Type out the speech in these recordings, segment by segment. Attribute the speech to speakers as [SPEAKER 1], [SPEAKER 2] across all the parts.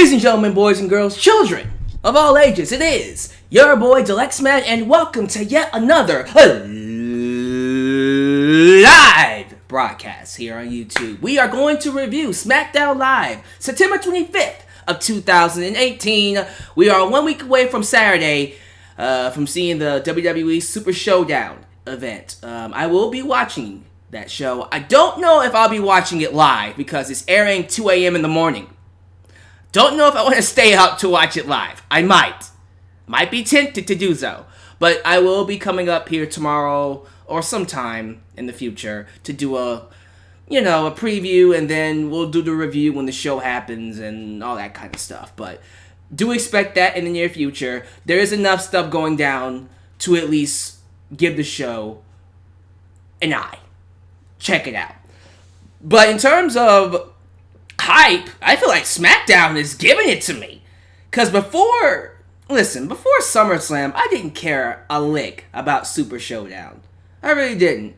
[SPEAKER 1] Ladies and gentlemen, boys and girls, children of all ages, it is your boy Alyx, and welcome to yet another live broadcast here on YouTube. We are going to review Smackdown Live, September 25th of 2018. We are 1 week away from Saturday from seeing the WWE Super Show-Down event. I will be watching that show. I don't know if I'll be watching it live because it's airing 2 a.m. in the morning. Don't know if I want to stay up to watch it live. I might be tempted to do so, but I will be coming up here tomorrow or sometime in the future to do a preview, and then we'll do the review when the show happens and all that kind of stuff. But do expect that in the near future. There is enough stuff going down to at least give the show an eye. Check it out. But in terms of hype, I feel like SmackDown is giving it to me. Because before SummerSlam, I didn't care a lick about Super Show-Down. I really didn't.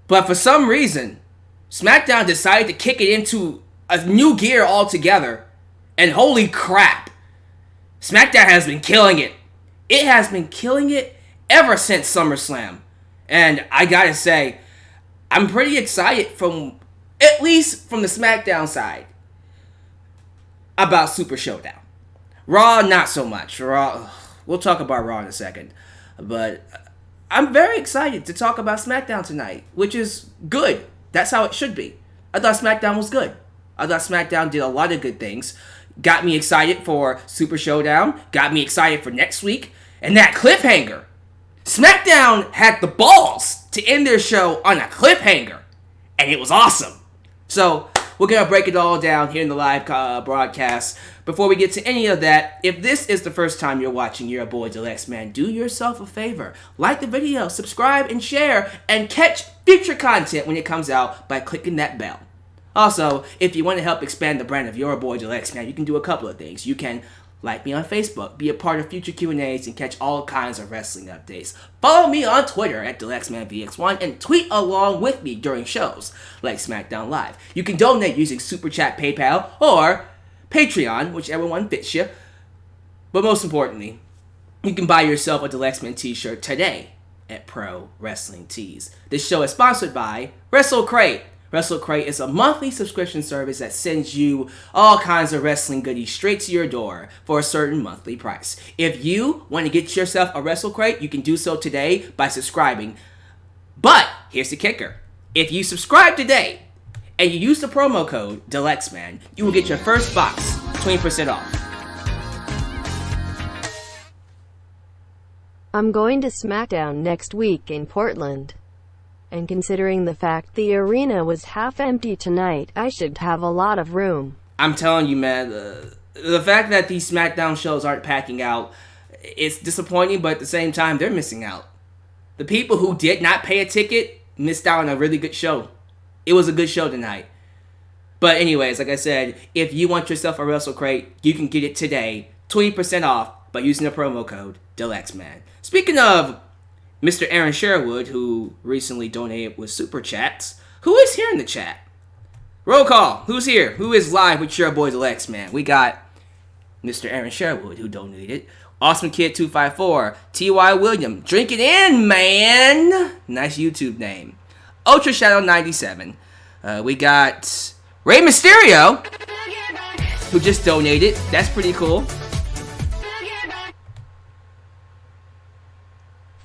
[SPEAKER 1] But for some reason, SmackDown decided to kick it into a new gear altogether. And holy crap, SmackDown has been killing it. It has been killing it ever since SummerSlam. And I gotta say, I'm pretty excited at least from the SmackDown side, about Super Show-Down. Raw, not so much. Raw, we'll talk about Raw in a second. But I'm very excited to talk about SmackDown tonight, which is good. That's how it should be. I thought SmackDown was good. I thought SmackDown did a lot of good things. Got me excited for Super Show-Down. Got me excited for next week. And that cliffhanger. SmackDown had the balls to end their show on a cliffhanger. And it was awesome. So, we're going to break it all down here in the live broadcast. Before we get to any of that, if this is the first time you're watching your boy Alyx, do yourself a favor. Like the video, subscribe, and share, and catch future content when it comes out by clicking that bell. Also, if you want to help expand the brand of your boy Alyx, you can do a couple of things. You can like me on Facebook, be a part of future Q&As, and catch all kinds of wrestling updates. Follow me on Twitter at DeluxeManVX1 and tweet along with me during shows like SmackDown Live. You can donate using Super Chat, PayPal, or Patreon, whichever one fits you. But most importantly, you can buy yourself a Deluxeman t-shirt today at Pro Wrestling Tees. This show is sponsored by WrestleCrate. WrestleCrate is a monthly subscription service that sends you all kinds of wrestling goodies straight to your door for a certain monthly price. If you want to get yourself a WrestleCrate, you can do so today by subscribing. But here's the kicker. If you subscribe today and you use the promo code DeluxeMan, you will get your first box 20% off.
[SPEAKER 2] I'm going to SmackDown next week in Portland. And considering the fact the arena was half empty tonight, I should have a lot of room.
[SPEAKER 1] I'm telling you, man, the fact that these SmackDown shows aren't packing out, it's disappointing, but at the same time, they're missing out. The people who did not pay a ticket missed out on a really good show. It was a good show tonight. But anyways, like I said, if you want yourself a WrestleCrate, you can get it today, 20% off, by using the promo code DeluxeMan. Speaking of Mr. Aaron Sherwood, who recently donated with Super Chats. Who is here in the chat? Roll call. Who's here? Who is live with your boy Alyx? We got Mr. Aaron Sherwood, who donated. Awesome Kid 254. T.Y. William. Drink it in, man. Nice YouTube name. Ultra Shadow 97. We got Rey Mysterio, who just donated. That's pretty cool.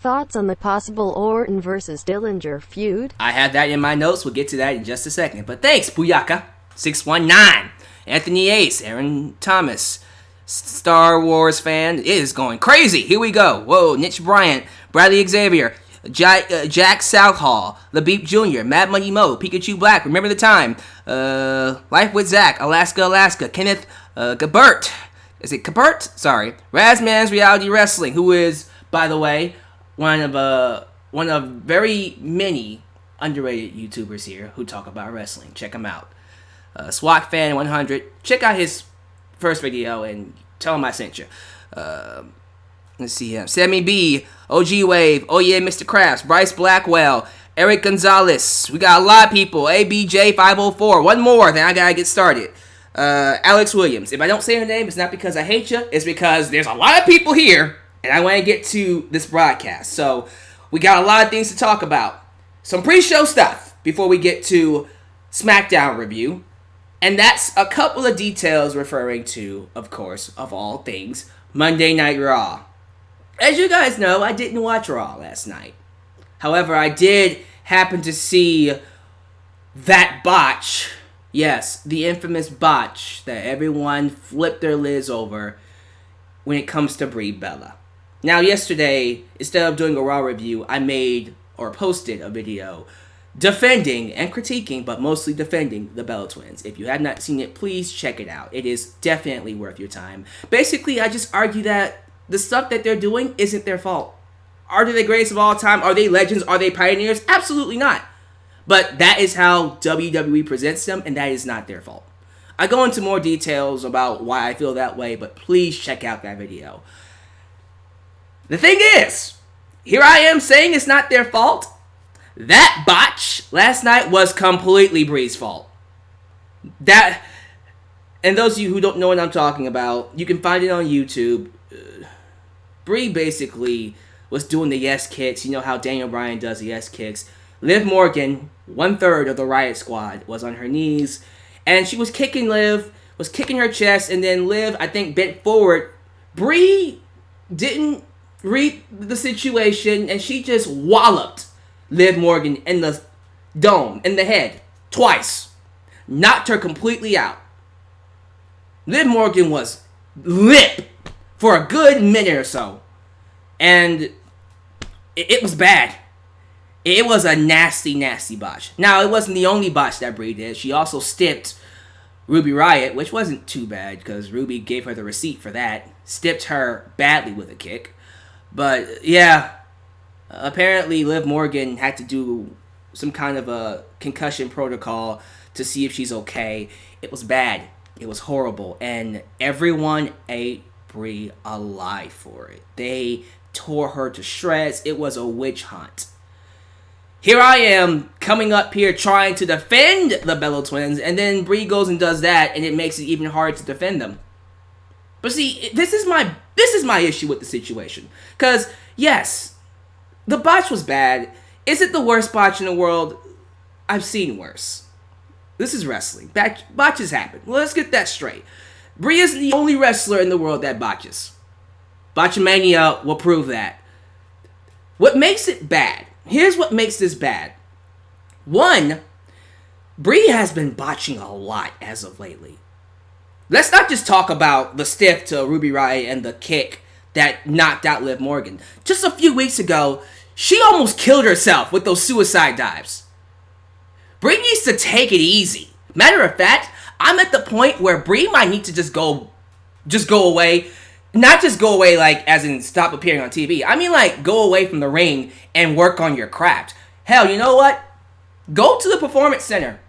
[SPEAKER 2] Thoughts on the possible Orton versus Dillinger feud?
[SPEAKER 1] I have that in my notes. We'll get to that in just a second. But thanks, Booyaka 619, Anthony Ace, Aaron Thomas, Star Wars fan. It is going crazy. Here we go. Whoa, Niche Bryant, Bradley Xavier, Jack Southall, LaBeep Jr., Mad Money Mo, Pikachu Black, Remember the Time, Life with Zach, Alaska, Kenneth Gabert. Is it Gabert? Sorry. Razman's Reality Wrestling, who is, by the way, one of very many underrated YouTubers here who talk about wrestling. Check him out. SWAT Fan 100. Check out his first video and tell him I sent you. Let's see him. Sammy B, OG Wave, Oh Yeah, Mr. Crafts, Bryce Blackwell, Eric Gonzalez. We got a lot of people. ABJ504. One more, then I gotta get started. Alyx Williams. If I don't say her name, it's not because I hate you. It's because there's a lot of people here, and I want to get to this broadcast. So we got a lot of things to talk about. Some pre-show stuff before we get to SmackDown review. And that's a couple of details referring to, of course, of all things, Monday Night Raw. As you guys know, I didn't watch Raw last night. However, I did happen to see that botch. Yes, the infamous botch that everyone flipped their lids over when it comes to Brie Bella. Now, yesterday, instead of doing a Raw review, I made or posted a video defending and critiquing, but mostly defending the Bella Twins. If you have not seen it, please check it out. It is definitely worth your time. Basically, I just argue that the stuff that they're doing isn't their fault. Are they the greatest of all time? Are they legends? Are they pioneers? Absolutely not. But that is how WWE presents them, and that is not their fault. I go into more details about why I feel that way, but please check out that video. The thing is, here I am saying it's not their fault. That botch last night was completely Brie's fault. That, and those of you who don't know what I'm talking about, you can find it on YouTube. Brie basically was doing the yes kicks. You know how Daniel Bryan does the yes kicks. Liv Morgan, 1/3 of the Riot Squad, was on her knees, and she was kicking Liv, was kicking her chest, and then Liv, I think, bent forward. Brie didn't read the situation, and she just walloped Liv Morgan in the dome, in the head, twice. Knocked her completely out. Liv Morgan was limp for a good minute or so. And it was bad. It was a nasty, nasty botch. Now, it wasn't the only botch that Brie did. She also stiffed Ruby Riott, which wasn't too bad because Ruby gave her the receipt for that. Stiffed her badly with a kick. But, yeah, apparently Liv Morgan had to do some kind of a concussion protocol to see if she's okay. It was bad. It was horrible. And everyone ate Brie alive for it. They tore her to shreds. It was a witch hunt. Here I am coming up here trying to defend the Bella Twins, and then Brie goes and does that, and it makes it even harder to defend them. But see, this is my issue with the situation. Because, yes, the botch was bad. Is it the worst botch in the world? I've seen worse. This is wrestling. Botches happen. Well, let's get that straight. Brie isn't the only wrestler in the world that botches. Botchamania will prove that. What makes it bad? Here's what makes this bad. One, Brie has been botching a lot as of lately. Let's not just talk about the stiff to Ruby Riott and the kick that knocked out Liv Morgan. Just a few weeks ago, she almost killed herself with those suicide dives. Brie needs to take it easy. Matter of fact, I'm at the point where Brie might need to just go away. Not just go away like as in stop appearing on TV. I mean like go away from the ring and work on your craft. Hell, you know what? Go to the Performance Center.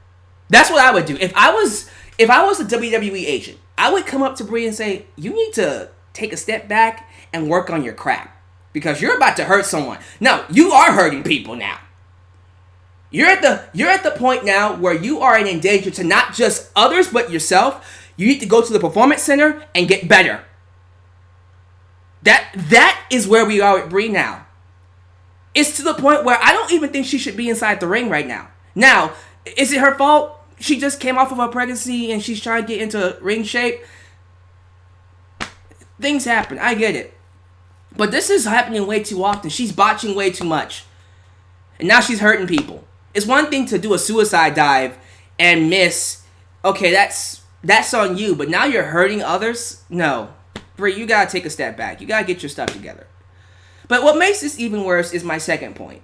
[SPEAKER 1] That's what I would do. If I was a WWE agent, I would come up to Brie and say, you need to take a step back and work on your craft. Because you're about to hurt someone. No, you are hurting people now. You're at the point now where you are in danger to not just others but yourself. You need to go to the Performance Center and get better. That is where we are with Brie now. It's to the point where I don't even think she should be inside the ring right now. Now, is it her fault? She just came off of a pregnancy and she's trying to get into ring shape. Things happen. I get it. But this is happening way too often. She's botching way too much. And now she's hurting people. It's one thing to do a suicide dive and miss. Okay, that's on you. But now you're hurting others? No. Brie, you gotta take a step back. You gotta get your stuff together. But what makes this even worse is my second point.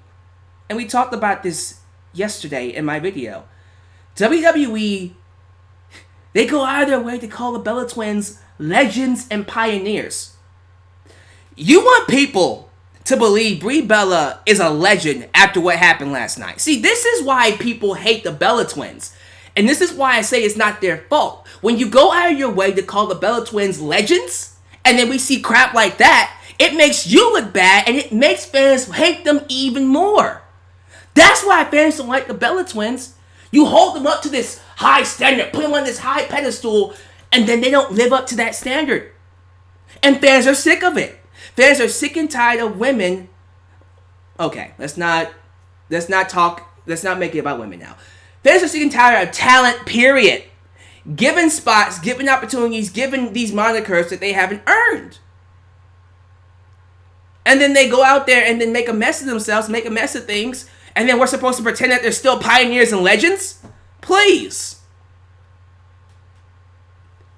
[SPEAKER 1] And we talked about this yesterday in my video. WWE, they go out of their way to call the Bella Twins legends and pioneers. You want people to believe Brie Bella is a legend after what happened last night. See, this is why people hate the Bella Twins. And this is why I say it's not their fault. When you go out of your way to call the Bella Twins legends, and then we see crap like that, it makes you look bad, and it makes fans hate them even more. That's why fans don't like the Bella Twins. You hold them up to this high standard, put them on this high pedestal, and then they don't live up to that standard. And fans are sick of it. Fans are sick and tired of women. Okay, let's not make it about women now. Fans are sick and tired of talent, period. Given spots, given opportunities, given these monikers that they haven't earned. And then they go out there and then make a mess of themselves, make a mess of things, and then we're supposed to pretend that they're still pioneers and legends? Please.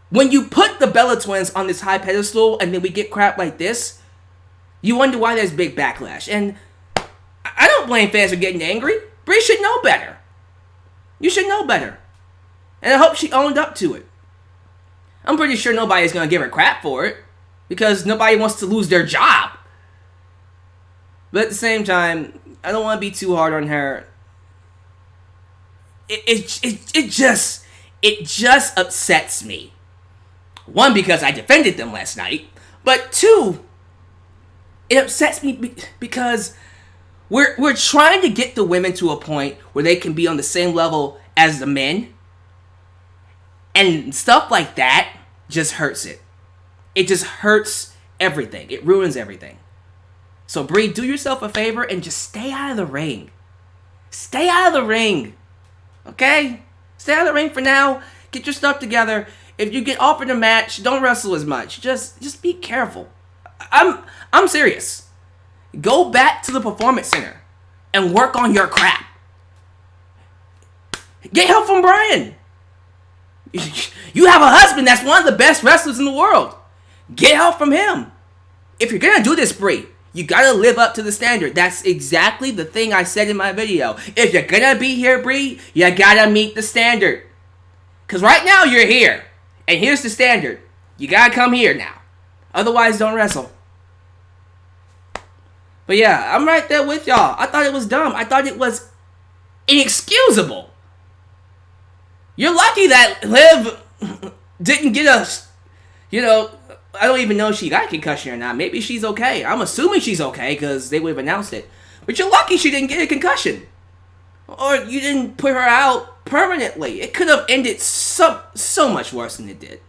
[SPEAKER 1] When you put the Bella Twins on this high pedestal and then we get crap like this, you wonder why there's big backlash. And I don't blame fans for getting angry. Brie should know better. You should know better. And I hope she owned up to it. I'm pretty sure nobody's going to give her crap for it, because nobody wants to lose their job. But at the same time, I don't want to be too hard on her. It just upsets me. One, because I defended them last night. But two, it upsets me because we're trying to get the women to a point where they can be on the same level as the men. And stuff like that just hurts it. It just hurts everything. It ruins everything. So Brie, do yourself a favor and just stay out of the ring. Stay out of the ring. Okay? Stay out of the ring for now. Get your stuff together. If you get offered a match, don't wrestle as much. Just be careful. I'm serious. Go back to the Performance Center and work on your crap. Get help from Bryan. You have a husband that's one of the best wrestlers in the world. Get help from him. If you're gonna do this, Brie, you gotta live up to the standard. That's exactly the thing I said in my video. If you're gonna be here, Brie, you gotta meet the standard. Because right now you're here. And here's the standard. You gotta come here now. Otherwise, don't wrestle. But yeah, I'm right there with y'all. I thought it was dumb. I thought it was inexcusable. You're lucky that Liv didn't get us, I don't even know if she got a concussion or not. Maybe she's okay. I'm assuming she's okay because they would have announced it. But you're lucky she didn't get a concussion. Or you didn't put her out permanently. It could have ended so much worse than it did.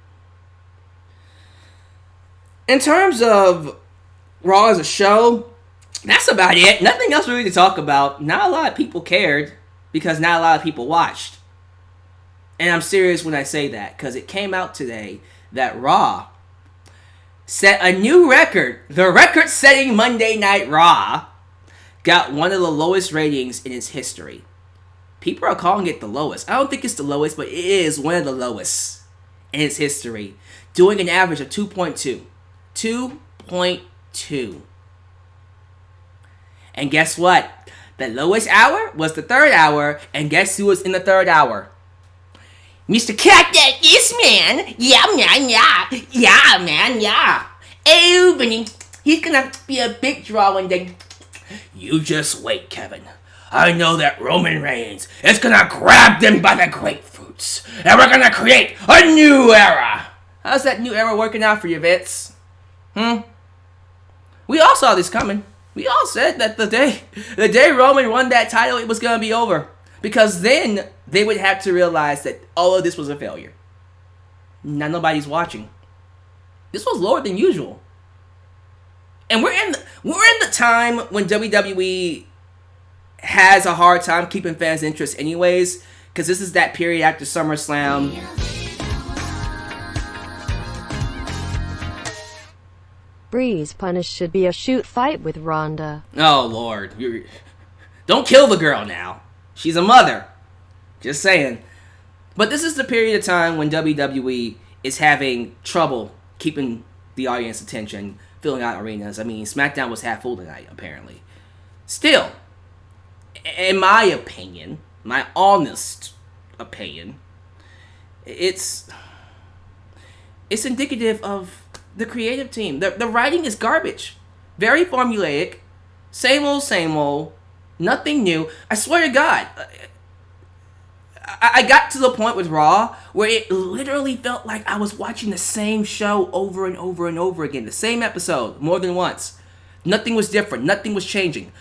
[SPEAKER 1] In terms of Raw as a show, that's about it. Nothing else really to talk about. Not a lot of people cared because not a lot of people watched. And I'm serious when I say that, because it came out today that Raw set a new record. The record-setting Monday Night Raw got one of the lowest ratings in its history. People are calling it the lowest. I don't think it's the lowest, but it is one of the lowest in its history, doing an average of 2.2. 2.2. And guess what? The lowest hour was the third hour, and guess who was in the third hour? Mr. Cat That Is Man. Yeah, man, yeah. Yeah, man, yeah. Oh, Vinny, he's gonna be a big draw one day. You just wait, Kevin. I know that Roman Reigns is gonna grab them by the grapefruits, and we're gonna create a new era. How's that new era working out for you, Vince? We all saw this coming. We all said that the day Roman won that title, it was gonna be over. Because then they would have to realize that all of this was a failure. Now nobody's watching. This was lower than usual. And we're in the time when WWE has a hard time keeping fans' interest anyways, because this is that period after SummerSlam.
[SPEAKER 2] Brie's punish should be a shoot fight with Ronda.
[SPEAKER 1] Oh Lord, don't kill the girl now. She's a mother. Just saying. But this is the period of time when WWE is having trouble keeping the audience attention, filling out arenas. I mean, SmackDown was half full tonight, apparently. Still, in my opinion, my honest opinion, it's indicative of the creative team. The writing is garbage. Very formulaic. Same old. Nothing new. I swear to God, I got to the point with Raw where it literally felt like I was watching the same show over and over and over again. The same episode, more than once. Nothing was different. Nothing was changing.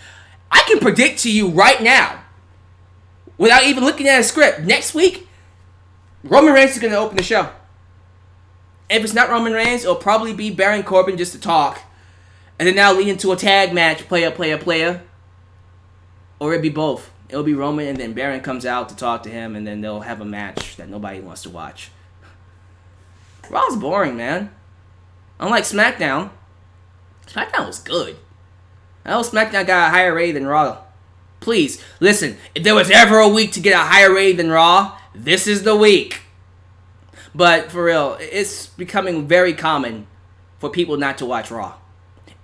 [SPEAKER 1] I can predict to you right now, without even looking at a script, next week, Roman Reigns is going to open the show. If it's not Roman Reigns, it'll probably be Baron Corbin just to talk. And then that'll lead into a tag match, player. Or it'll be both. It'll be Roman and then Baron comes out to talk to him and then they'll have a match that nobody wants to watch. Raw's boring, man. Unlike SmackDown. SmackDown was good. I know SmackDown got a higher rating than Raw. Please, listen, if there was ever a week to get a higher rating than Raw, this is the week. But for real, it's becoming very common for people not to watch Raw.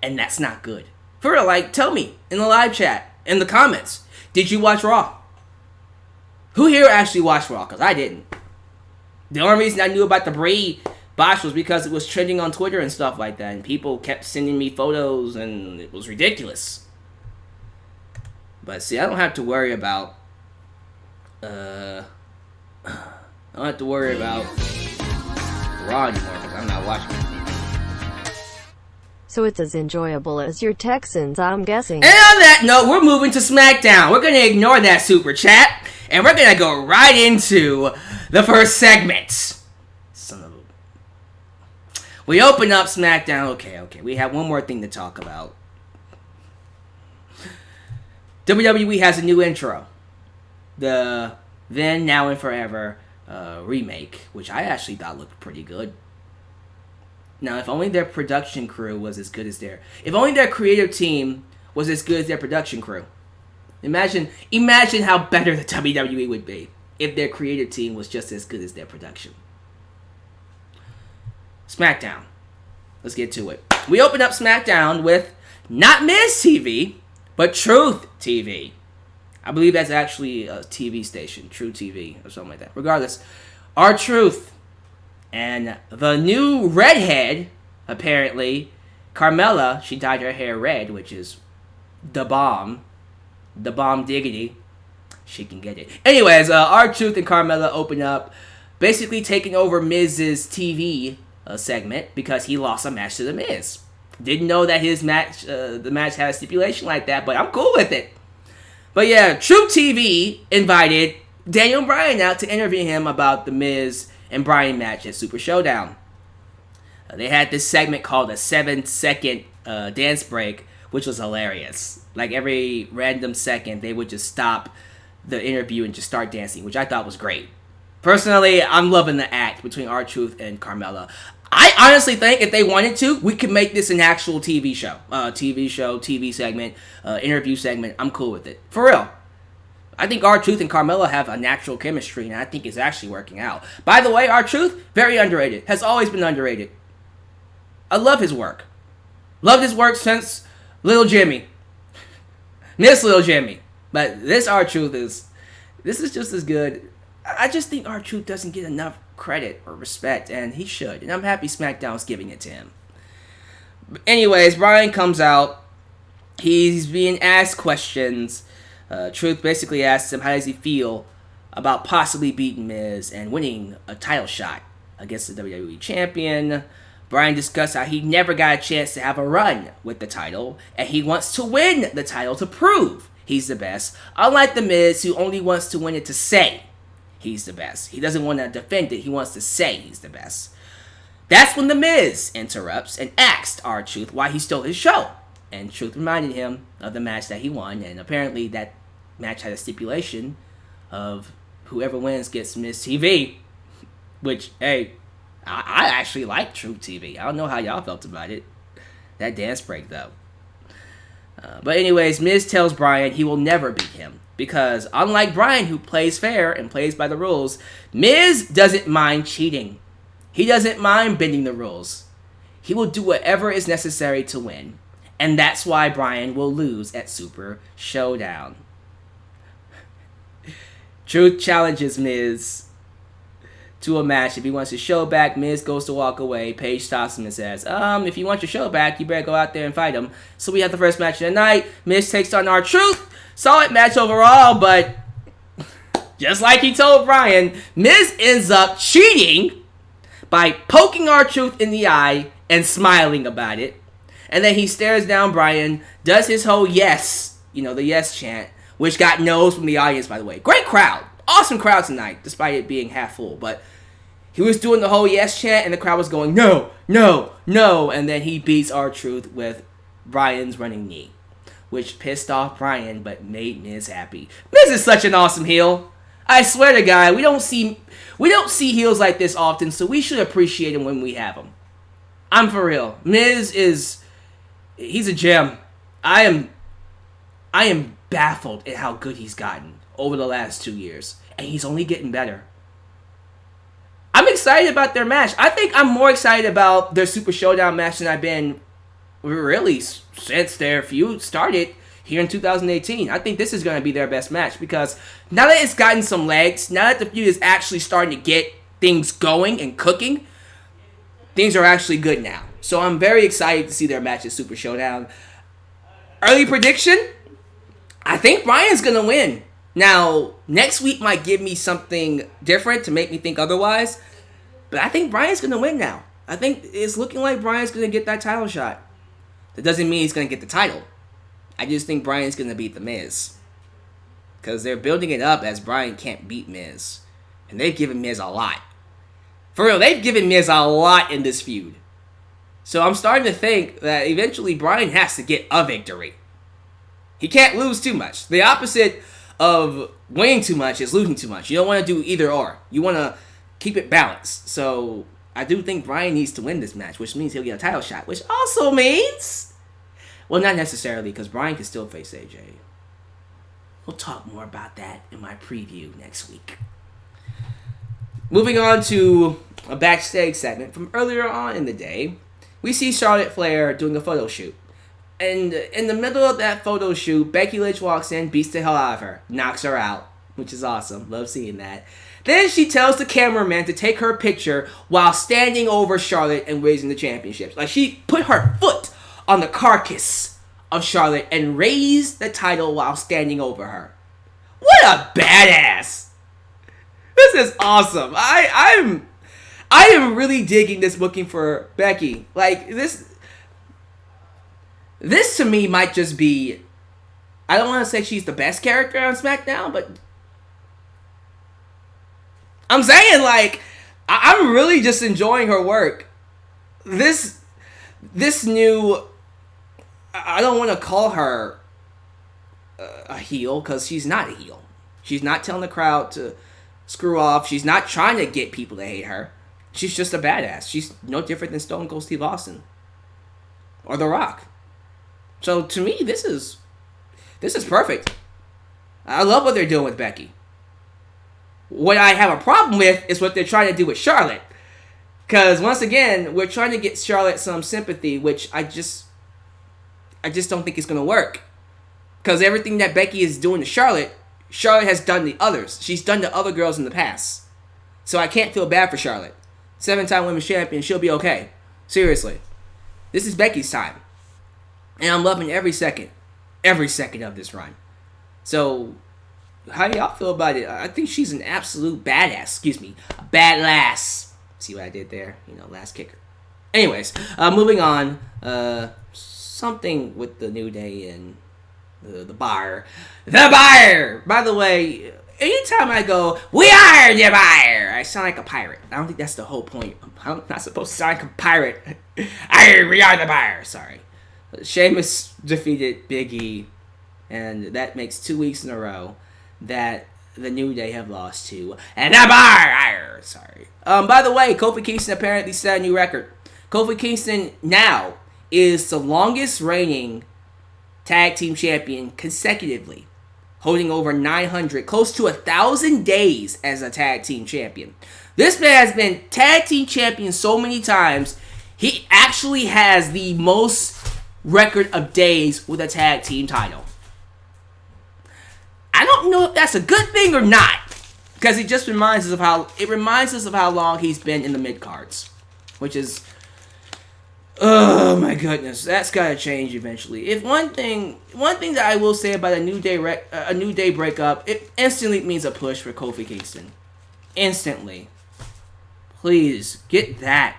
[SPEAKER 1] And that's not good. For real, like, tell me in the live chat, in the comments, did you watch Raw? Who here actually watched Raw? Because I didn't. The only reason I knew about the Brie botch was because it was trending on Twitter and stuff like that. And people kept sending me photos and it was ridiculous. But see, I don't have to worry about Raw anymore because I'm not watching it.
[SPEAKER 2] So it's as enjoyable as your Texans, I'm guessing.
[SPEAKER 1] And on that note, we're moving to SmackDown. We're going to ignore that super chat. And we're going to go right into the first segment. Son of a... We open up SmackDown. Okay. We have one more thing to talk about. WWE has a new intro. The Then, Now, and Forever remake, which I actually thought looked pretty good. Now, if only their production crew was as good as if only their creative team was as good as their production crew. Imagine how better the WWE would be if their creative team was just as good as their production. SmackDown. Let's get to it. We open up SmackDown with not Miz TV, but Truth TV. I believe that's actually a TV station, True TV or something like that. Regardless, R-Truth and the new redhead, apparently, Carmella, she dyed her hair red, which is the bomb diggity. She can get it. Anyways, R-Truth and Carmella open up, basically taking over Miz's TV segment because he lost a match to The Miz. Didn't know that his match, the match had a stipulation like that, but I'm cool with it. But yeah, True TV invited Daniel Bryan out to interview him about the Miz and Bryan match at Super Show-Down. They had this segment called a 7-second dance break, which was hilarious. Like every random second, they would just stop the interview and just start dancing, which I thought was great. Personally, I'm loving the act between R-Truth and Carmella. I honestly think if they wanted to, we could make this an actual TV show. TV segment, interview segment. I'm cool with it. For real. I think R-Truth and Carmella have a natural chemistry, and I think it's actually working out. By the way, R-Truth, very underrated. Has always been underrated. I love his work. Loved his work since Little Jimmy. Miss Little Jimmy. But this R-Truth is just as good. I just think R-Truth doesn't get enough credit or respect, and he should. And I'm happy SmackDown's giving it to him. But anyways, Bryan comes out. He's being asked questions. Truth basically asks him how does he feel about possibly beating Miz and winning a title shot against the WWE Champion. Bryan discussed how he never got a chance to have a run with the title, and he wants to win the title to prove he's the best, unlike the Miz, who only wants to win it to say he's the best. He doesn't want to defend it, he wants to say he's the best. That's when the Miz interrupts and asked R-Truth why he stole his show. And Truth reminded him of the match that he won, and apparently that match had a stipulation of whoever wins gets Miz TV, which, hey, I actually like True TV. I don't know how y'all felt about it. That dance break, though. But anyways, Miz tells Bryan he will never beat him, because unlike Bryan, who plays fair and plays by the rules, Miz doesn't mind cheating. He doesn't mind bending the rules. He will do whatever is necessary to win. And that's why Bryan will lose at Super Show-Down. Truth challenges Miz to a match. If he wants his show back, Miz goes to walk away. Paige stops him and says, if you want your show back, you better go out there and fight him. So we have the first match of the night. Miz takes on R-Truth. Solid match overall, but just like he told Bryan, Miz ends up cheating by poking R-Truth in the eye and smiling about it. And then he stares down Bryan, does his whole yes, the yes chant, which got no's from the audience, by the way. Great crowd. Awesome crowd tonight, despite it being half full. But he was doing the whole yes chant, and the crowd was going, no, no, no. And then he beats R-Truth with Bryan's running knee, which pissed off Bryan, but made Miz happy. Miz is such an awesome heel. I swear to God, we don't see heels like this often, so we should appreciate him when we have him. I'm for real. Miz he's a gem. I am baffled at how good he's gotten over the last 2 years, and he's only getting better. I'm excited about their match. I think I'm more excited about their Super Show-Down match than I've been really since their feud started here in 2018. I think this is going to be their best match because now that it's gotten some legs, now that the feud is actually starting to get things going and cooking, things are actually good now. So I'm very excited to see their match at Super Show-Down. Early prediction? I think Bryan's going to win. Now, next week might give me something different to make me think otherwise, but I think Bryan's going to win now. I think it's looking like Bryan's going to get that title shot. That doesn't mean he's going to get the title. I just think Bryan's going to beat The Miz. Because they're building it up as Bryan can't beat Miz. And they've given Miz a lot. For real, they've given Miz a lot in this feud. So I'm starting to think that eventually Bryan has to get a victory. He can't lose too much. The opposite of winning too much is losing too much. You don't want to do either or. You want to keep it balanced. So I do think Bryan needs to win this match, which means he'll get a title shot. Which also means... Well, not necessarily, because Bryan can still face AJ. We'll talk more about that in my preview next week. Moving on to a backstage segment from earlier on in the day, we see Charlotte Flair doing a photo shoot. And in the middle of that photo shoot, Becky Lynch walks in, beats the hell out of her, knocks her out, which is awesome. Love seeing that. Then she tells the cameraman to take her picture while standing over Charlotte and raising the championships. Like, she put her foot on the carcass of Charlotte and raised the title while standing over her. What a badass! This is awesome. I am really digging this booking for Becky. Like, this to me might just be, I don't want to say she's the best character on SmackDown, but I'm saying, like, I'm really just enjoying her work. This new, I don't want to call her a heel, because she's not a heel. She's not telling the crowd to screw off. She's not trying to get people to hate her. She's just a badass. She's no different than Stone Cold Steve Austin or The Rock. So to me, this is perfect. I love what they're doing with Becky. What I have a problem with is what they're trying to do with Charlotte. Because once again, we're trying to get Charlotte some sympathy, which I just don't think it's going to work. Because everything that Becky is doing to Charlotte has done to others. She's done to other girls in the past. So I can't feel bad for Charlotte. 7-time women's champion, she'll be okay. Seriously. This is Becky's time. And I'm loving every second of this run. So, how do y'all feel about it? I think she's an absolute badass. A bad lass. See what I did there? Last kicker. Anyways, moving on. Something with the New Day and the Bar. The Bar! By the way, anytime I go, we are the Bar, I sound like a pirate. I don't think that's the whole point. I'm not supposed to sound like a pirate. We are the Bar. Sorry. Sheamus defeated Big E, and that makes 2 weeks in a row that the New Day have lost to and the Bar. Sorry. By the way, Kofi Kingston apparently set a new record. Kofi Kingston now is the longest reigning tag team champion consecutively, holding over 900, close to 1,000 days as a tag team champion. This man has been tag team champion so many times, he actually has the most record of days with a tag team title. I don't know if that's a good thing or not, because it just reminds us of how long he's been in the mid cards, which is, oh my goodness, that's gotta change eventually. If one thing that I will say about a New Day breakup, it instantly means a push for Kofi Kingston. Instantly, please get that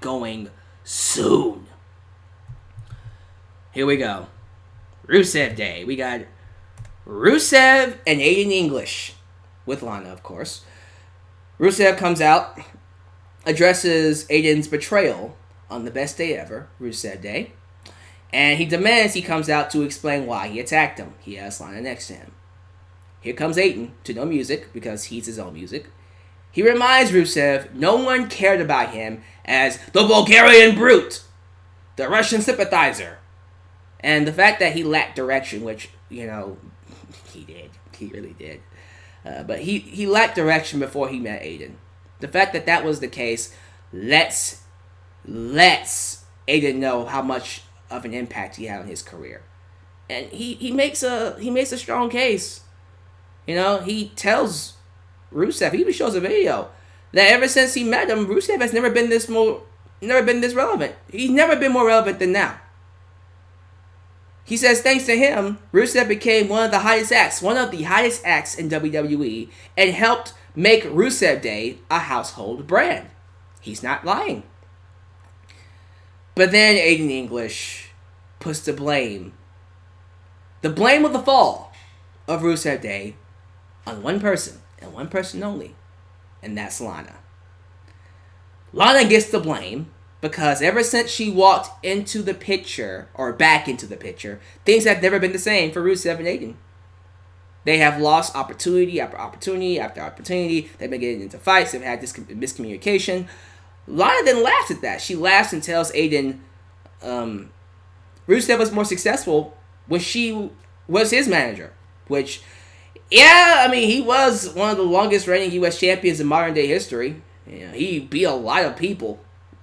[SPEAKER 1] going soon. Here we go. Rusev Day. We got Rusev and Aiden English, with Lana, of course. Rusev comes out, addresses Aiden's betrayal on the best day ever, Rusev Day, and he demands he comes out to explain why he attacked him. He has Lana next to him. Here comes Aiden to no music because he's his own music. He reminds Rusev no one cared about him as the Bulgarian brute, the Russian sympathizer, and the fact that he lacked direction, which, he did. He really did. But he lacked direction before he met Aiden. The fact that was the case lets Aiden know how much of an impact he had on his career, and he makes a strong case. He tells Rusev, he even shows a video, that ever since he met him, Rusev has never been this relevant. He's never been more relevant than now. He says thanks to him, Rusev became one of the highest acts in WWE, and helped make Rusev Day a household brand. He's not lying. But then Aiden English puts the blame of the fall of Rusev Day on one person, and one person only, and that's Lana. Lana gets the blame because ever since she walked into the picture, or back into the picture, things have never been the same for Rusev and Aiden. They have lost opportunity after opportunity after opportunity. They've been getting into fights. They've had this miscommunication. Lana then laughs at that. She laughs and tells Aiden Rusev was more successful when she was his manager. Which, he was one of the longest reigning U.S. champions in modern day history. He beat a lot of people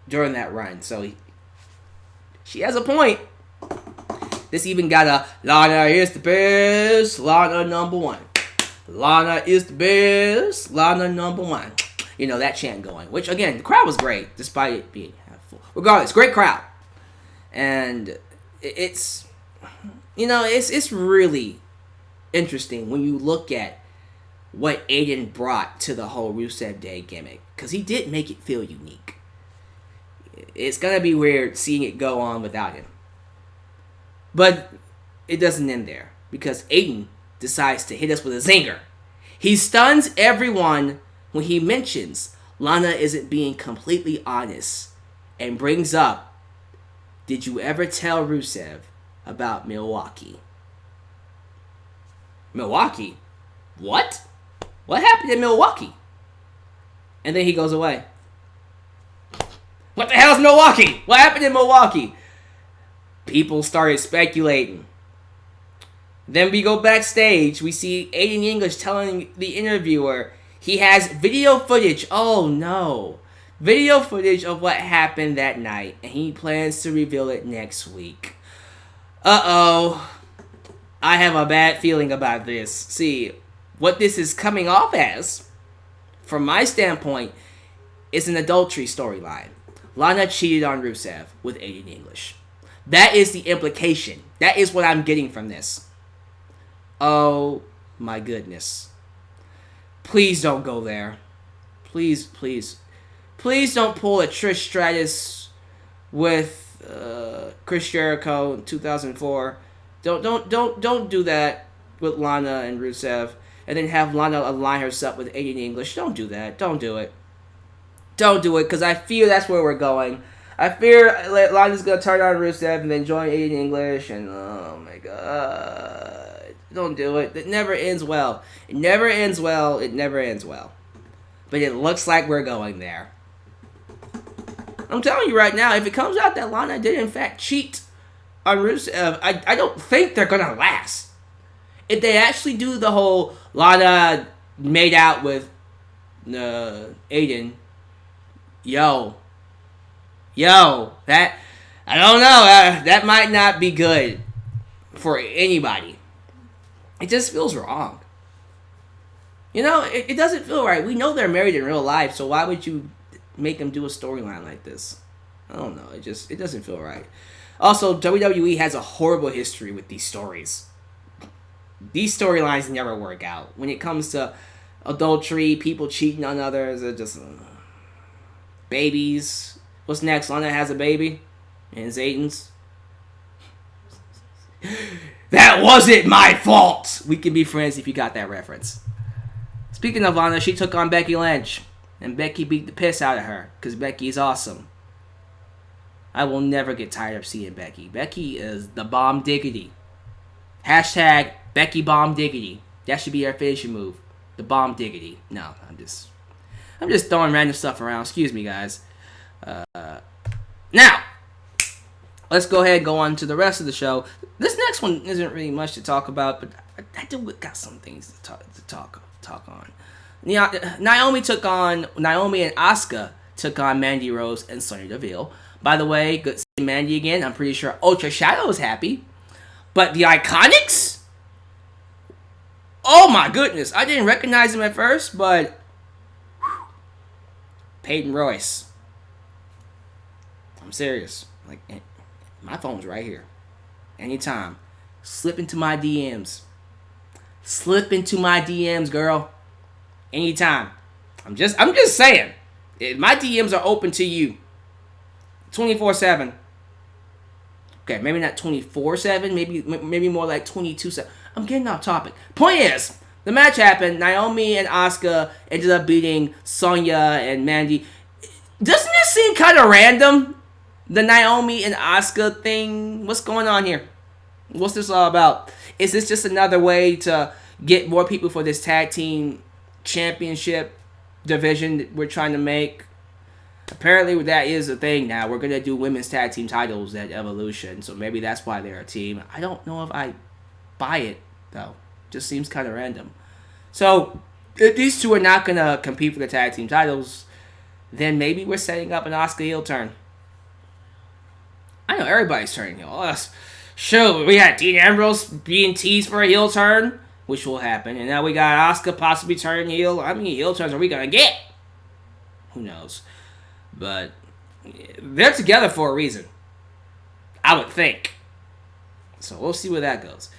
[SPEAKER 1] during that run. So she has a point. This even got a Lana is the best, Lana number one. Lana is the best, Lana number one. That chant going. Which, again, the crowd was great, despite it being half full. Regardless, great crowd. And it's really interesting when you look at what Aiden brought to the whole Rusev Day gimmick. Because he did make it feel unique. It's going to be weird seeing it go on without him. But it doesn't end there. Because Aiden decides to hit us with a zinger. He stuns everyone when he mentions Lana isn't being completely honest. And brings up, did you ever tell Rusev about Milwaukee? Milwaukee? What? What happened in Milwaukee? And then he goes away. What the hell is Milwaukee? What happened in Milwaukee? People started speculating. Then we go backstage. We see Aiden English telling the interviewer he has video footage. Oh no. Video footage of what happened that night. And he plans to reveal it next week. Uh-oh. I have a bad feeling about this. See, what this is coming off as, from my standpoint, is an adultery storyline. Lana cheated on Rusev with Aiden English. That is the implication. That is what I'm getting from this. Oh my goodness. Please don't go there. Please, please. Please don't pull a Trish Stratus with Chris Jericho in 2004. Don't do that with Lana and Rusev, and then have Lana align herself with Aiden English. Don't do that. Don't do it. Don't do it, because I fear that's where we're going. I fear Lana's going to turn on Rusev and then join Aiden English, and oh my god. Don't do it. It never ends well. It never ends well. It never ends well. But it looks like we're going there. I'm telling you right now, if it comes out that Lana did in fact cheat on Rusev, I don't think they're going to last. If they actually do the whole Lana made out with Aiden, yo, that, I don't know, that might not be good for anybody. It just feels wrong. It doesn't feel right. We know they're married in real life, so why would you make them do a storyline like this? I don't know. It doesn't feel right. Also, WWE has a horrible history with these stories. These storylines never work out. When it comes to adultery, people cheating on others, they're just babies. What's next? Lana has a baby, and it's Aiden's. That wasn't my fault. We can be friends if you got that reference. Speaking of Lana, she took on Becky Lynch. And Becky beat the piss out of her. Because Becky is awesome. I will never get tired of seeing Becky. Becky is the bomb diggity. Hashtag Becky bomb diggity. That should be her finishing move. The bomb diggity. No, I'm just throwing random stuff around. Excuse me, guys. Now, let's go ahead and go on to the rest of the show. This next one isn't really much to talk about, but I do got some things to talk on. Naomi and Asuka took on Mandy Rose and Sonya Deville. By the way, good seeing Mandy again. I'm pretty sure Ultra Shadow is happy. But the Iconics? Oh my goodness. I didn't recognize him at first, but Peyton Royce. I'm serious. Like, my phone's right here. Anytime. Slip into my DMs. Slip into my DMs, girl. Anytime. I'm just saying. My DMs are open to you. 24/7. Okay, maybe not 24/7. Maybe more like 22/7. I'm getting off topic. Point is, the match happened. Naomi and Asuka ended up beating Sonya and Mandy. Doesn't this seem kind of random? The Naomi and Asuka thing. What's going on here? What's this all about? Is this just another way to get more people for this tag team championship division that we're trying to make? Apparently that is a thing now. We're going to do women's tag team titles at Evolution. So maybe that's why they're a team. I don't know if I buy it, though. Just seems kind of random. So if these two are not going to compete for the tag team titles, then maybe we're setting up an Asuka heel turn. I know everybody's turning heel. Sure, we got Dean Ambrose being teased for a heel turn, which will happen. And now we got Asuka possibly turning heel. How many heel turns are we going to get? Who knows? But they're together for a reason. I would think. So we'll see where that goes.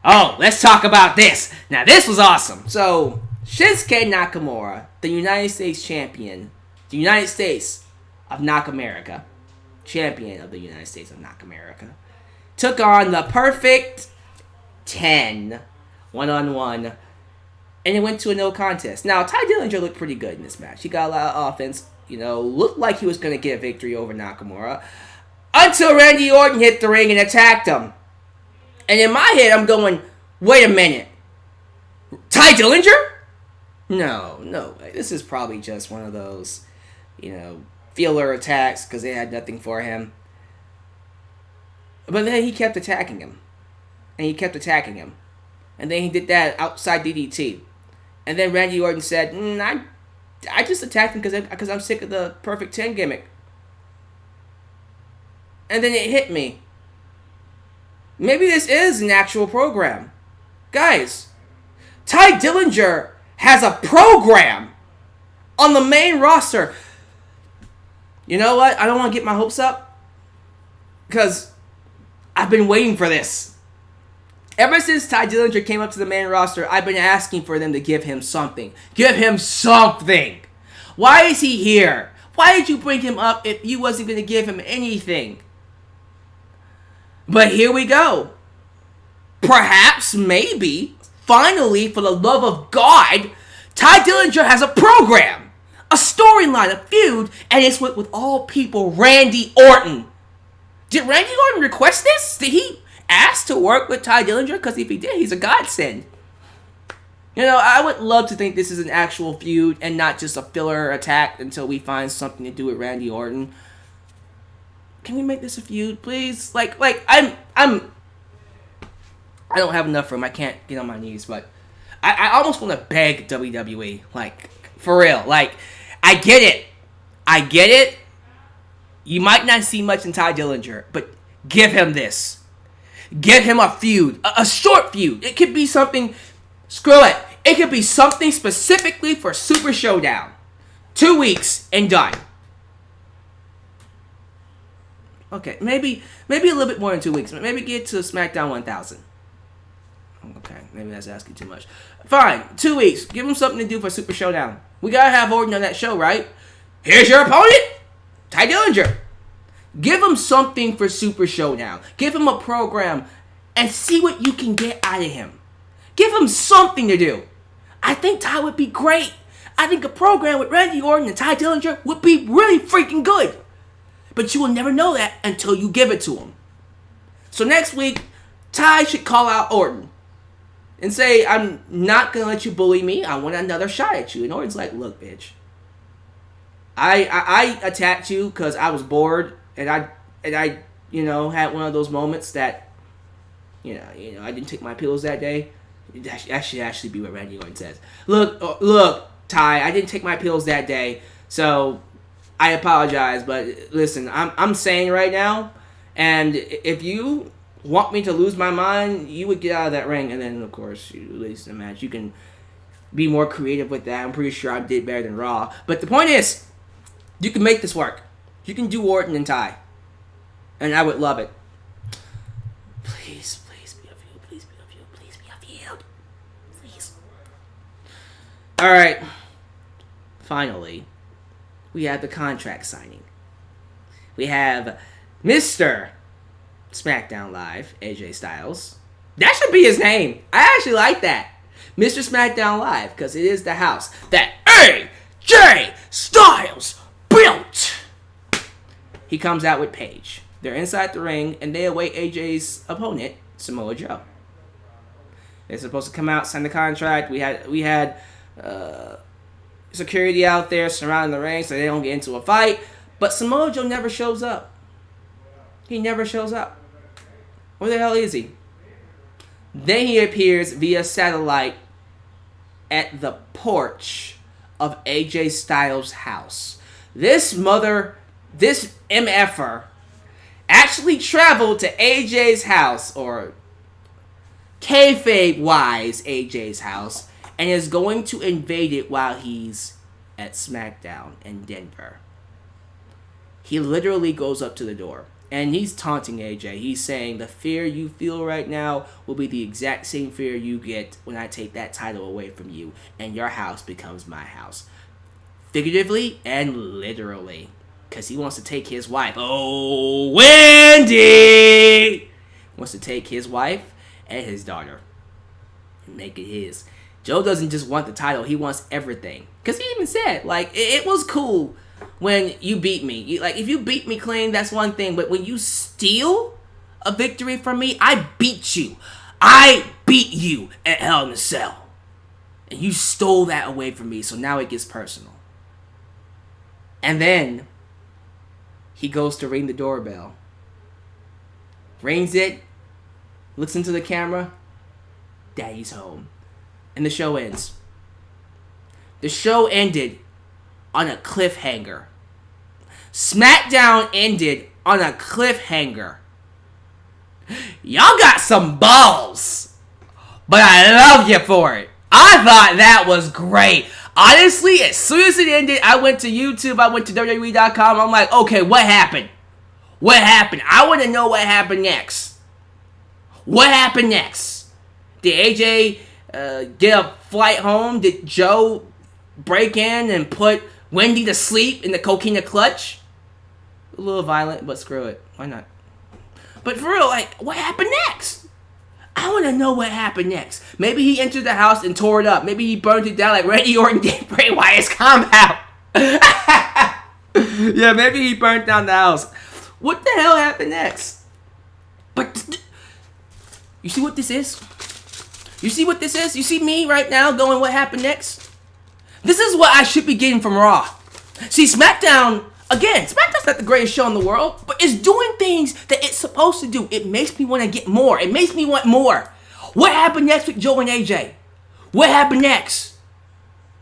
[SPEAKER 1] Oh, let's talk about this. Now this was awesome. So Shinsuke Nakamura, the United States champion, the United States of Nakamerica, champion of the United States of Nakamerica, took on the Perfect 10 one-on-one, and it went to a no contest. Now, Tye Dillinger looked pretty good in this match. He got a lot of offense, looked like he was going to get a victory over Nakamura, until Randy Orton hit the ring and attacked him. And in my head, I'm going, wait a minute. Tye Dillinger? No way. This is probably just one of those, feeler attacks because they had nothing for him. But then he kept attacking him. And he kept attacking him. And then he did that outside DDT. And then Randy Orton said, I just attacked him because I'm sick of the Perfect 10 gimmick. And then it hit me. Maybe this is an actual program. Guys, Tye Dillinger has a program on the main roster. You know what? I don't want to get my hopes up. Because I've been waiting for this. Ever since Tye Dillinger came up to the main roster, I've been asking for them to give him something. Give him something. Why is he here? Why did you bring him up if you wasn't going to give him anything? But here we go. Perhaps, maybe, finally, for the love of God, Tye Dillinger has a program, a storyline, a feud, and it's with all people, Randy Orton. Did Randy Orton request this? Did he ask to work with Tye Dillinger? Because if he did, he's a godsend. I would love to think this is an actual feud and not just a filler attack until we find something to do with Randy Orton. Can we make this a feud, please? I don't have enough room. I can't get on my knees, but I almost want to beg WWE, for real. I get it. You might not see much in Tye Dillinger, but give him this. Give him a feud, a short feud. It could be something. Screw it. It could be something specifically for Super Show-Down. 2 weeks and done. Okay, maybe a little bit more than 2 weeks. Maybe get to SmackDown 1000. Okay, maybe that's asking too much. Fine, 2 weeks. Give him something to do for Super Show-Down. We gotta have Orton on that show, right? Here's your opponent, Tye Dillinger. Give him something for Super Show-Down. Give him a program. and see what you can get out of him. Give him something to do. I think Tye would be great. I think a program with Randy Orton and Tye Dillinger would be really freaking good. But you will never know that until you give it to him. So next week, Tye should call out Orton and say, I'm not going to let you bully me. I want another shot at you. And Orton's like, look, bitch. I attacked you because I was bored. And I had one of those moments that, I didn't take my pills that day. That should actually be what Randy Orton says. Look, Tye, I didn't take my pills that day. So I apologize. But listen, I'm saying right now, and if you want me to lose my mind, you would get out of that ring, and then of course you release the match. You can be more creative with that. I'm pretty sure I did better than Raw. But the point is, you can make this work. You can do Orton and Tye, and I would love it. Please be a feud. Please be a feud. Please be a feud. Please. All right. Finally, we have the contract signing. We have Mr. SmackDown Live, AJ Styles. That should be his name. I actually like that. Mr. SmackDown Live, because it is the house that AJ Styles built. He comes out with Paige. They're inside the ring, and they await AJ's opponent, Samoa Joe. They're supposed to come out, sign the contract. We had security out there surrounding the ring so they don't get into a fight. But Samoa Joe never shows up. He never shows up. Where the hell is he? Then he appears via satellite at the porch of AJ Styles' house. This MFer actually traveled to AJ's house, or kayfabe-wise AJ's house, and is going to invade it while he's at SmackDown in Denver. He literally goes up to the door. And he's taunting AJ. He's saying the fear you feel right now will be the exact same fear you get when I take that title away from you and your house becomes my house. Figuratively and literally. Because he wants to take his wife. Oh, Wendy! Wants to take his wife and his daughter and make it his. Joe doesn't just want the title. He wants everything. Because he even said, it was cool when you beat me. If you beat me clean, that's one thing. But when you steal a victory from me, I beat you. I beat you at Hell in a Cell. And you stole that away from me, so now it gets personal. And then he goes to ring the doorbell. Rings it. Looks into the camera. Daddy's home. And the show ends. The show ended on a cliffhanger. SmackDown ended on a cliffhanger. Y'all got some balls, but I love you for it. I thought that was great. Honestly, as soon as it ended, I went to YouTube, I went to WWE.com. I'm like, okay, what happened? What happened? I want to know what happened next. What happened next? Did AJ get a flight home? Did Joe break in and put Wendy to sleep in the coquina clutch? A little violent, but screw it. Why not? But for real, what happened next? I want to know what happened next. Maybe he entered the house and tore it up. Maybe he burned it down like Randy Orton did Bray Wyatt's compound. Yeah, maybe he burnt down the house. What the hell happened next? But you see what this is? You see what this is? You see me right now going, what happened next? This is what I should be getting from Raw. See, SmackDown, again, SmackDown's not the greatest show in the world, but it's doing things that it's supposed to do. It makes me want to get more. It makes me want more. What happened next with Joe and AJ? What happened next?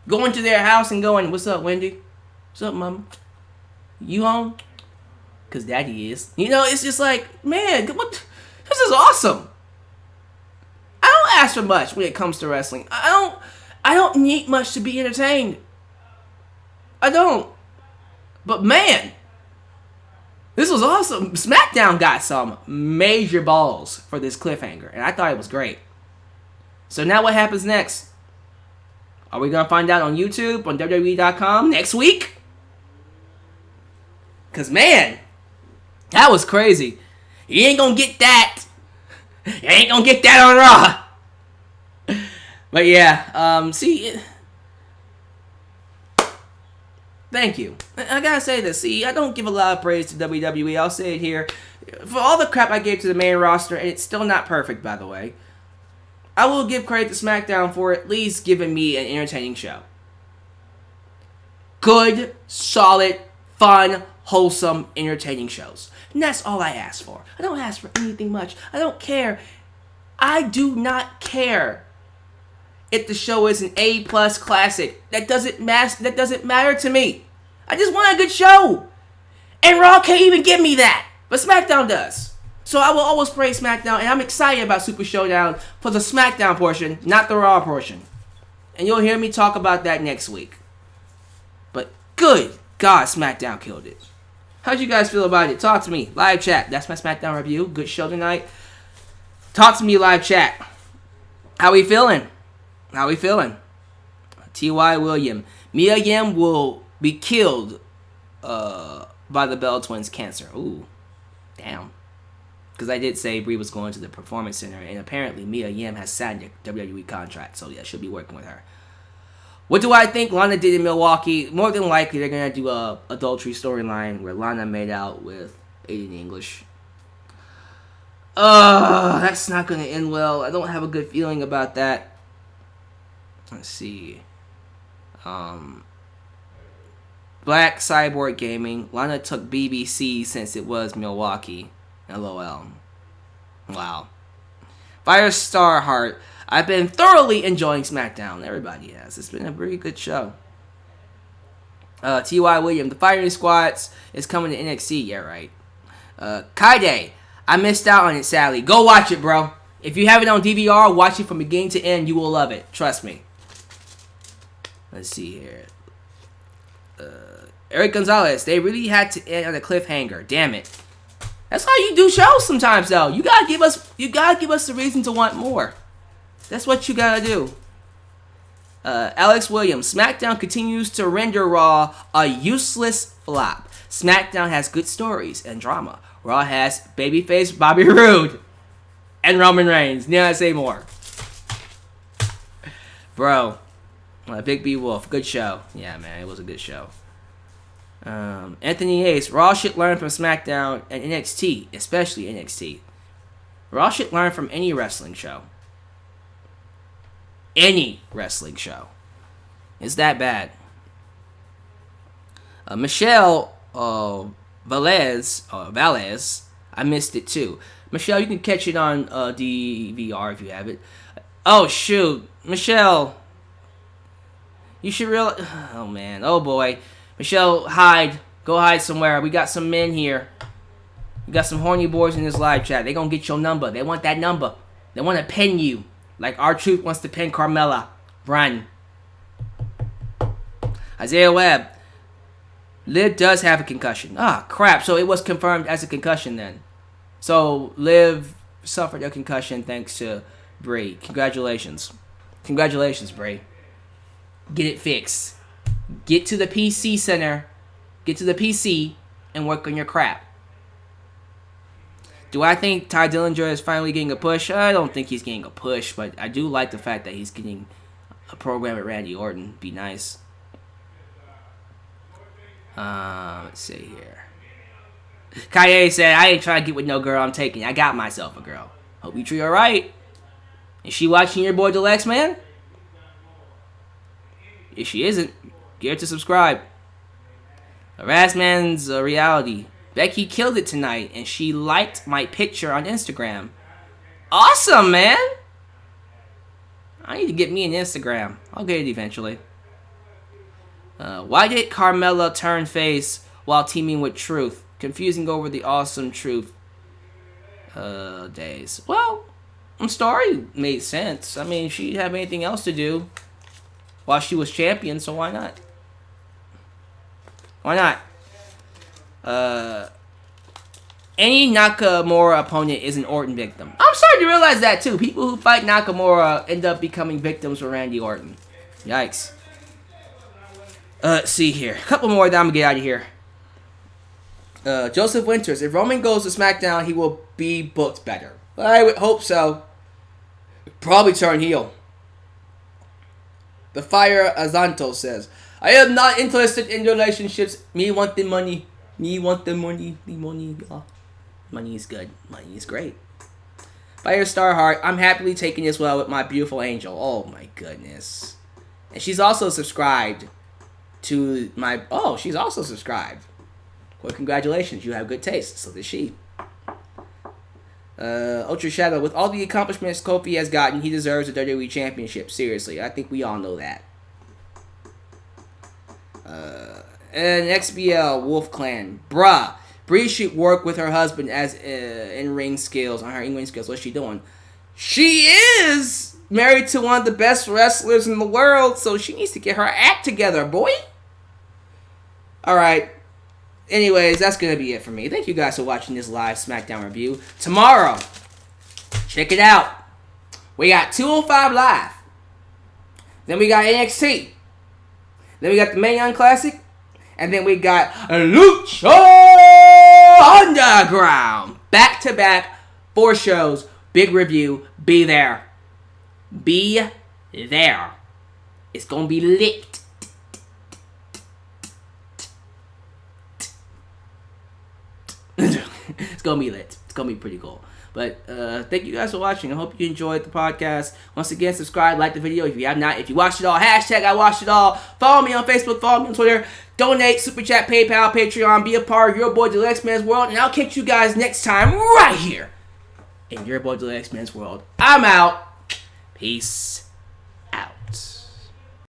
[SPEAKER 1] Going to their house and going, what's up, Wendy? What's up, mama? You home? Because daddy is. It's just like, man, this is awesome. I don't ask for much when it comes to wrestling. I don't need much to be entertained. I don't. But man, this was awesome. SmackDown got some major balls for this cliffhanger, and I thought it was great. So now what happens next? Are we going to find out on YouTube, on WWE.com next week? Because man, that was crazy. You ain't going to get that You ain't gonna get that on Raw. But yeah, see, thank you. I gotta say this. See, I don't give a lot of praise to WWE. I'll say it here. For all the crap I gave to the main roster, and it's still not perfect, by the way, I will give credit to SmackDown for at least giving me an entertaining show. Good, solid, fun, wholesome, entertaining shows. And that's all I ask for. I don't ask for anything much. I don't care. I do not care if the show is an A+ classic. That doesn't matter to me. I just want a good show. And Raw can't even give me that. But SmackDown does. So I will always praise SmackDown, and I'm excited about Super Show-Down for the SmackDown portion, not the Raw portion. And you'll hear me talk about that next week. But good God, SmackDown killed it. How'd you guys feel about it? Talk to me. Live chat. That's my SmackDown review. Good show tonight. Talk to me, live chat. How we feeling? How we feeling? T.Y. William. Mia Yim will be killed by the Bell Twins' cancer. Ooh. Damn. Because I did say Brie was going to the Performance Center, and apparently Mia Yim has signed a WWE contract, so yeah, she'll be working with her. What do I think Lana did in Milwaukee? More than likely, they're going to do a adultery storyline where Lana made out with Aiden English. That's not going to end well. I don't have a good feeling about that. Let's see. Black Cyborg Gaming. Lana took BBC since it was Milwaukee. LOL. Wow. Firestar Heart. I've been thoroughly enjoying SmackDown. Everybody has. It's been a very good show. T.Y. William. The Firing Squads is coming to NXT. Yeah, right. Kaide. I missed out on it, sadly. Go watch it, bro. If you have it on DVR, watch it from beginning to end. You will love it. Trust me. Let's see here. Eric Gonzalez. They really had to end on a cliffhanger. Damn it. That's how you do shows sometimes, though. You gotta give us the reason to want more. That's what you gotta do. Alex Williams. SmackDown continues to render Raw a useless flop. SmackDown has good stories and drama. Raw has babyface Bobby Roode and Roman Reigns. Need I say more? Bro. Big B Wolf. Good show. Yeah, man. It was a good show. Anthony Ace. Raw should learn from SmackDown and NXT. Especially NXT. Raw should learn from any wrestling show. Any wrestling show. It's that bad. Michelle Valez. I missed it too. Michelle, you can catch it on DVR if you have it. Oh, shoot. Michelle. You should realize... Oh, man. Oh, boy. Michelle, hide. Go hide somewhere. We got some men here. We got some horny boys in this live chat. They gonna get your number. They want that number. They want to pin you. Like R-Truth wants to pin Carmella. Run. Isaiah Webb. Liv does have a concussion. Ah, crap. So it was confirmed as a concussion then. So Liv suffered a concussion thanks to Brie. Congratulations. Congratulations, Brie. Get it fixed. Get to the PC center. Get to the PC and work on your crap. Do I think Tye Dillinger is finally getting a push? I don't think he's getting a push, but I do like the fact that he's getting a program with Randy Orton. Be nice. Let's see here. Kaye said, I ain't trying to get with no girl I'm taking. I got myself a girl. Hope you treat her right. Is she watching your boy Deluxe, man? If she isn't, get her to subscribe. Rasman's reality. Becky killed it tonight, and she liked my picture on Instagram. Awesome, man! I need to get me an Instagram. I'll get it eventually. Why did Carmella turn face while teaming with Truth? Confusing over the awesome Truth days. Well, the story made sense. I mean, she didn't have anything else to do while she was champion, so why not? Why not? Any Nakamura opponent is an Orton victim. I'm starting to realize that too. People who fight Nakamura end up becoming victims for Randy Orton. Yikes. Let's see here. A couple more, then I'm gonna get out of here. Joseph Winters. If Roman goes to SmackDown, he will be booked better. I would hope so. Probably turn heel. The Fire Azanto says, I am not interested in relationships. Me want the money. Me want the money. The money. Oh, money is good. Money is great. Firestar Heart, I'm happily taking this well with my beautiful angel. Oh my goodness. And she's also subscribed to my... Oh, she's also subscribed. Well, congratulations. You have good taste. So does she. Ultra Shadow, with all the accomplishments Kofi has gotten, he deserves a WWE Championship. Seriously, I think we all know that. And XBL Wolf Clan, bruh, Brie should work with her husband as in-ring skills. On her in-ring skills, what's she doing? She is married to one of the best wrestlers in the world, so she needs to get her act together, boy. All right. Anyways, that's going to be it for me. Thank you guys for watching this live SmackDown review. Tomorrow, check it out. We got 205 Live. Then we got NXT. Then we got the Mae Young Classic. And then we got Lucha Underground. Back-to-back, 4 shows. Big review. Be there. Be there. It's going to be lit. It's gonna be lit. It's gonna be pretty cool. But thank you guys for watching. I hope you enjoyed the podcast. Once again, subscribe, like the video if you have not. If you watched it all, hashtag I watched it all. Follow me on Facebook, follow me on Twitter. Donate, Super Chat, PayPal, Patreon. Be a part of your boy the X-Men's World. And I'll catch you guys next time right here in your boy the X-Men's World. I'm out. Peace.